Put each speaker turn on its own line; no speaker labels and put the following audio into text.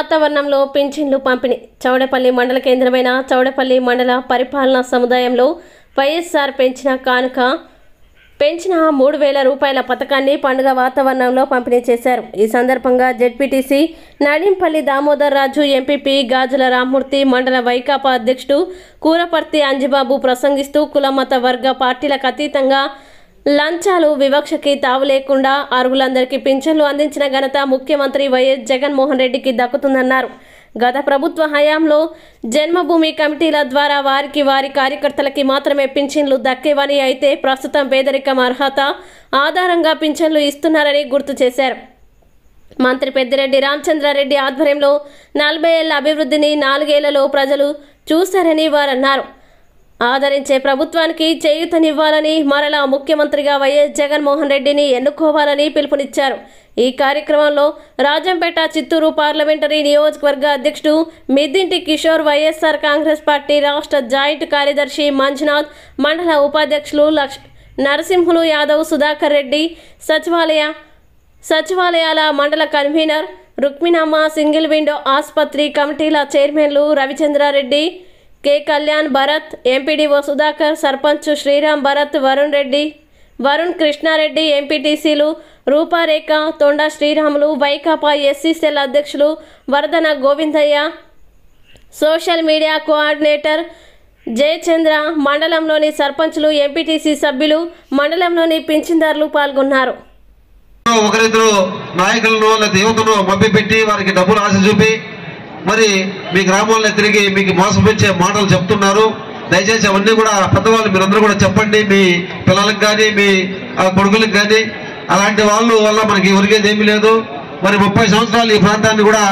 వాతావరణంలో పింఛన్లు పంపిణీ. చౌడపల్లి మండల కేంద్రమైన చౌడపల్లి మండల పరిపాలనా సముదాయంలో వైఎస్ఆర్ పెంచిన 3,000 రూపాయల పథకాన్ని పండుగ వాతావరణంలో పంపిణీ చేశారు. ఈ సందర్భంగా జెడ్పీటీసీ నడింపల్లి దామోదర్ రాజు, ఎంపీపీ గాజుల రామ్మూర్తి, మండల వైకాపా అధ్యక్షుడు కూరపర్తి అంజిబాబు ప్రసంగిస్తూ కులమత వర్గ పార్టీలకు అతీతంగా లంచాలు వివక్షకి తావు లేకుండా అర్హులందరికీ పింఛన్లు అందించిన ఘనత ముఖ్యమంత్రి వైఎస్ జగన్మోహన్ రెడ్డికి దక్కుతుందన్నారు. గత ప్రభుత్వ హయాంలో జన్మభూమి కమిటీల ద్వారా వారి కార్యకర్తలకి మాత్రమే పింఛన్లు దక్కేవని, అయితే ప్రస్తుతం పేదరికం అర్హత ఆధారంగా పింఛన్లు ఇస్తున్నారని గుర్తు చేశారు. మంత్రి పెద్దిరెడ్డి రామచంద్రారెడ్డి ఆధ్వర్యంలో 40 ఏళ్ల అభివృద్ధిని 4 ఏళ్లలో ప్రజలు చూశారని వారన్నారు. ఆదరించే ప్రభుత్వానికి చేయూతనివ్వాలని, మరలా ముఖ్యమంత్రిగా వైఎస్ జగన్మోహన్ రెడ్డిని ఎన్నుకోవాలని పిలుపునిచ్చారు. ఈ కార్యక్రమంలో రాజంపేట చిత్తూరు పార్లమెంటరీ నియోజకవర్గ అధ్యక్షుడు మిద్దింటి కిషోర్, వైఎస్ఆర్ కాంగ్రెస్ పార్టీ రాష్ట్ర జాయింట్ కార్యదర్శి మంజునాథ్, మండల ఉపాధ్యక్షులు నరసింహులు యాదవ్, సుధాకర్ రెడ్డి, సచివాలయాల మండల కన్వీనర్ రుక్మిణమ్మ, సింగిల్ విండో ఆసుపత్రి కమిటీల చైర్మన్లు Ravichandra Reddy, K Kalyan, Bharat, MPDO Sudhakar, sarpanch Sriram, Bharat, Varun Krishna Reddy, ఎంపీటీసీలు రూపారేఖ, తొండ శ్రీరాములు, వైకాపా ఎస్సీ సెల్ అధ్యక్షులు Varadana Govindaiah, social media coordinator Jayachandra, మండలంలోని సర్పంచులు, ఎంపీటీసీ సభ్యులు, మండలంలోని పింఛన్దారులు పాల్గొన్నారు.
ఒకరిద్దరు నాయకులను లేదా యువతను మభ్యపెట్టి వారికి డబ్బులు ఆశ చూపి మరి మీ గ్రామాల్లో తిరిగి మీకు మోసపించే మాటలు చెప్తున్నారు. దయచేసి అవన్నీ కూడా పెద్దవాళ్ళు మీరందరూ కూడా చెప్పండి, మీ పిల్లలకు కానీ మీ కొడుకులకు కానీ. అలాంటి వాళ్ళు వల్ల మనకి ఒరిగేది ఏమీ లేదు. మరి 30 సంవత్సరాలు ఈ ప్రాంతాన్ని కూడా